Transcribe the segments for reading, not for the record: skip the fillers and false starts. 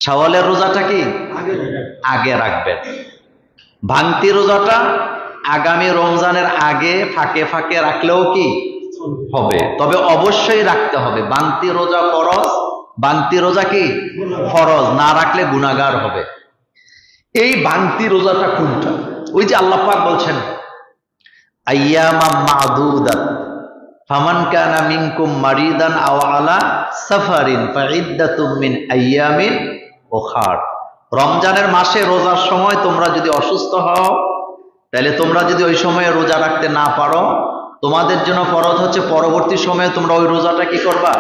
শাওয়ালের রোজাটা কি আগে রাখবেন, ভাঙতি রোজাটা আগামী রমজানের আগে ফাঁকে ফাঁকে রাখলেও কি হবে, তবে অবশ্যই রাখতে হবে। ভাঙতি রোজা ফরজ, ভাঙতি রোজা কি ফরজ, না রাখলে গুনাহগার হবে। এই ভাঙতি রোজাটা কোনটা? ওই যে আল্লাহ পাক বলছেন আইয়ামাম মা'দুদাত ফামান কানা মিনকুম মারিদান আও আলা সাফারিন ফাইদ্দাতুম মিন আইয়ামিন উখার। রমজানের মাসে রোজার সময় তোমরা যদি অসুস্থ হও, তাহলে তোমরা যদি ওই সময়ে রোজা রাখতে না পারো, তোমাদের জন্য ফরজ হচ্ছে পরবর্তী সময়ে তোমরা ওই রোজাটা কি করবা,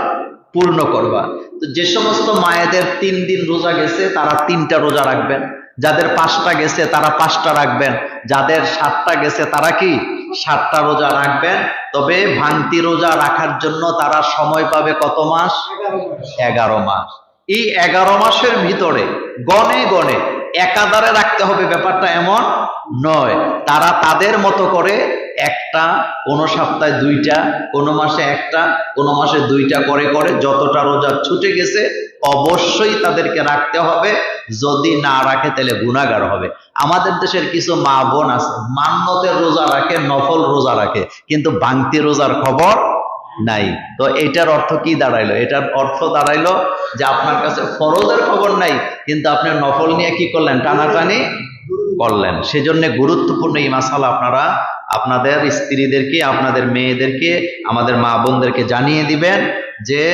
পূর্ণ করবা। তো যে সমস্ত মায়েদের 3 দিন রোজা গেছে তারা 3টা রোজা রাখবেন, যাদের 5টা গেছে তারা 5টা রাখবেন, যাদের 7টা গেছে তারা কি 7টা রোজা রাখবেন। তবে ভাঙতি রোজা রাখার জন্য তারা সময় পাবে কত মাস? 11 মাস। এই 11 মাসের ভিতরে গনে গনে একাধারে রাখতে হবে, ব্যাপারটা এমন নয়। তারা তাদের মতো করে একটা, কোন সপ্তাহে 2টা, কোন মাসে 1টা, কোন মাসে 2টা করে করে যতটা রোজা ছুটে গেছে অবশ্যই তাদেরকে রাখতে হবে। যদি না রাখে তাহলে গুনাহগার হবে। আমাদের দেশের কিছু মা বোন আছে মান্নতের রোজা রাখে, নফল রোজা রাখে, কিন্তু ভাঙতি রোজার খবর নাই। তো এটার অর্থ কি দাঁড়াইলো? এটার অর্থ দাঁড়াইলো যে আপনার কাছে ফরজের খবর নাই, কিন্তু আপনি নফল নিয়ে কি করলেন, টানাটানি করলেন। সেজন্য গুরুত্বপূর্ণ এই মাসালা আপনারা আপনাদের স্ত্রীদেরকে, আপনাদের মেয়েদেরকে, আমাদের মা বোনদেরকে জানিয়ে দিবেন যে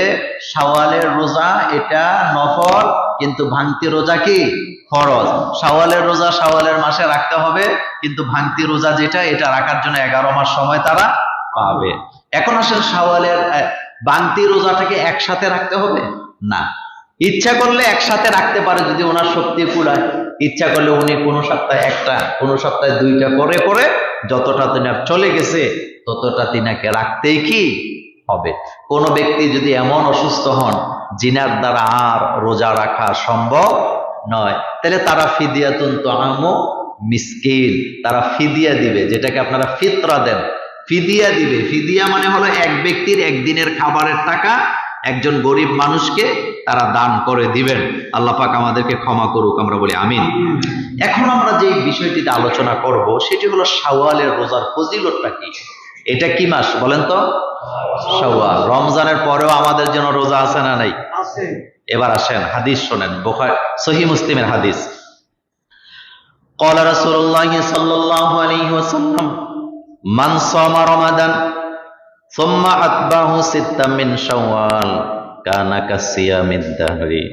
শাওয়ালের রোজা এটা নফল, কিন্তু ভাঙতি রোজা কি ফরজ। শাওয়ালের রোজা শাওয়ালের মাসে রাখতে হবে, কিন্তু ভাঙতি রোজা যেটা, এটা রাখার জন্য 11 মাস সময় তারা পাবে। এখন আসলে শাওয়ালের ভাঙতি রোজাটাকে একসাথে রাখতে হবে না, ইচ্ছা করলে একসাথে রাখতে পারে যদি ওনার শক্তি কুলায়। ইচ্ছা করলে উনি কোনো সপ্তাহে 1টা, কোনো সপ্তাহে 2টা করে করে যতটা তিনার চলে গেছে ততটা তিনাকে রাখতেই কি হবে। কোন ব্যক্তি যদি এমন অসুস্থ হন জিনার দ্বারা আর রোজা রাখা সম্ভব নয়, তাহলে তারা ফিদিয়াতুন তুআমু মিসকিন, তারা ফিদিয়া দিবে, যেটাকে আপনারা ফিতরা দেন, ফিদিয়া দিবে। ফিদিয়া মানে হলো এক ব্যক্তির একদিনের খাবারের টাকা একজন গরিব মানুষকে তারা দান করে দিবেন। আল্লাহ পাক আমাদেরকে ক্ষমা করুক, আমরা বলি আমিন। এখন আমরা যে বিষয়টিতে আলোচনা করব সেটি হলো শাওয়ালের রোজার ফজিলতটা কি। এটা কি মাস বলেন তো? শাওয়াল। রমজানের পরেও আমাদের জন্য রোজা আছে না নাই? এবার আসেন হাদিস শোনেন, বুখারী সহিহ মুসলিমের হাদিস। ক্বালা রাসূলুল্লাহ সাল্লাল্লাহু আলাইহি ওয়াসাল্লাম মান সামা রমাদান সুম্মা আতবাহু সিত্তাম মিন শাওয়াল কানা কাসিয়ামিদ দাহরি।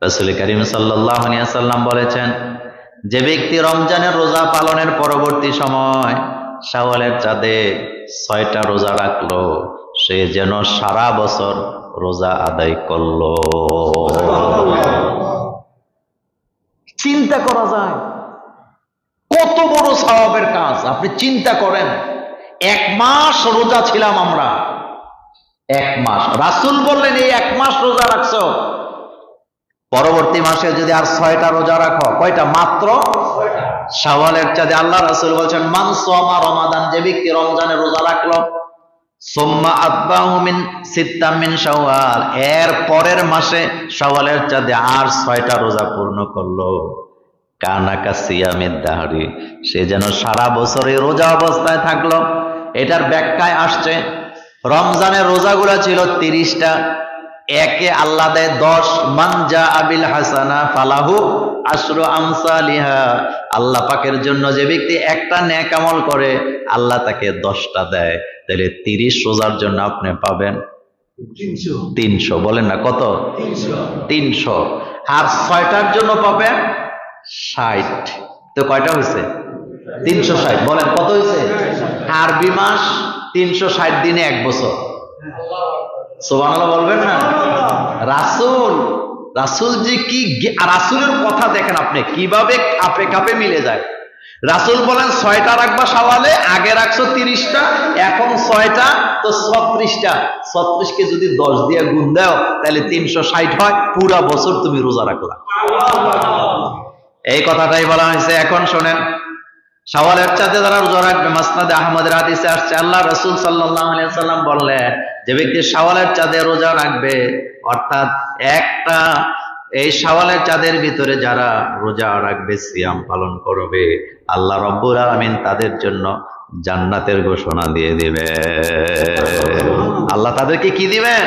রাসূল কারীম সাল্লাল্লাহু আলাইহি ওয়াসাল্লাম বলেছেন, যে ব্যক্তি রমজানের রোজা পালনের পরবর্তী সময় শাওয়ালের চাঁদে 6টা রোজা রাখলো, সে যেন সারা বছর রোজা আদায় করলো। চিন্তা করা যায় কত বড় সওয়াবের কাজ। আপনি চিন্তা করেন, 1 মাস রোজা ছিলাম আমরা, 1 মাস। রাসূল বললেন এই 1 মাস রোজা রাখছো, পরবর্তী মাসে যদি আর 6টা রোজা রাখো, কয়টা? মাত্র 6টা। শাওয়ালের চাঁদে আল্লাহ রাসূল বলছেন মান সামা রমাদান, যে ব্যক্তি রমজানের রোজা রাখলো, সুম্মা আতবাহু মিন সিত্তাম মিন শাওয়াল, এর পরের মাসে শাওয়ালের চাঁদে আর 6টা রোজা পূর্ণ করলো, কানা কাসিয়ামিদ দাহরি, সে যেন সারা বছরে রোজা অবস্থায় থাকলো। এটার ব্যাখ্যায় আসছে রমজানের রোজাগুলো ছিল 30টা, একে আল্লাহ দেয় 10, মান জা আবিল হাসানা ফালাহু আশরু আমসালিহা। আল্লাহ পাকের জন্য যে ব্যক্তি একটা নেক আমল করে আল্লাহ তাকে 10টা দেয়। তাহলে 30 রোজার জন্য আপনি পাবেন 300। বলেন না কত? 300। আর 6টার জন্য পাবেন 60। তো কয়টা হয়েছে? 360। বলেন কত হয়েছে? আরবি মাস 360 দিনে 1 বছর। সুবহানাল্লাহ বলবেন না? রাসূল যে কি, রাসূলের কথা দেখেন আপনি কিভাবে কাপে কাপে মিলে যায়। রাসূল বলেন 6টা রাখবা শাওয়ালে, আগে রাখছো 30টা, এখন 6টা, তো 36টা। 36কে যদি 10 দিয়ে গুণ দাও তাহলে 360 হয়, পুরা বছর তুমি রোজা রাখলা। এই কথাটাই বলা হয়েছে। এখন শোনেন, শাওয়ালের চাঁদে যারা রোজা রাখবে, মাসনাদে আহমদের হাদিসে আসছে আল্লাহ রাসূল সাল্লাল্লাহু আলাইহি ওয়াসাল্লাম বললেন, যে ব্যক্তি শাওয়ালের চাঁদে রোজা রাখবে, অর্থাৎ একটা এই শাওয়ালের চাঁদের ভিতরে যারা রোজা রাখবে, সিয়াম পালন করবে, আল্লাহ রব্বুল আলামিন তাদের জন্য জান্নাতের ঘোষণা দিয়ে দিবে। আল্লাহ তাদেরকে কি দিবেন?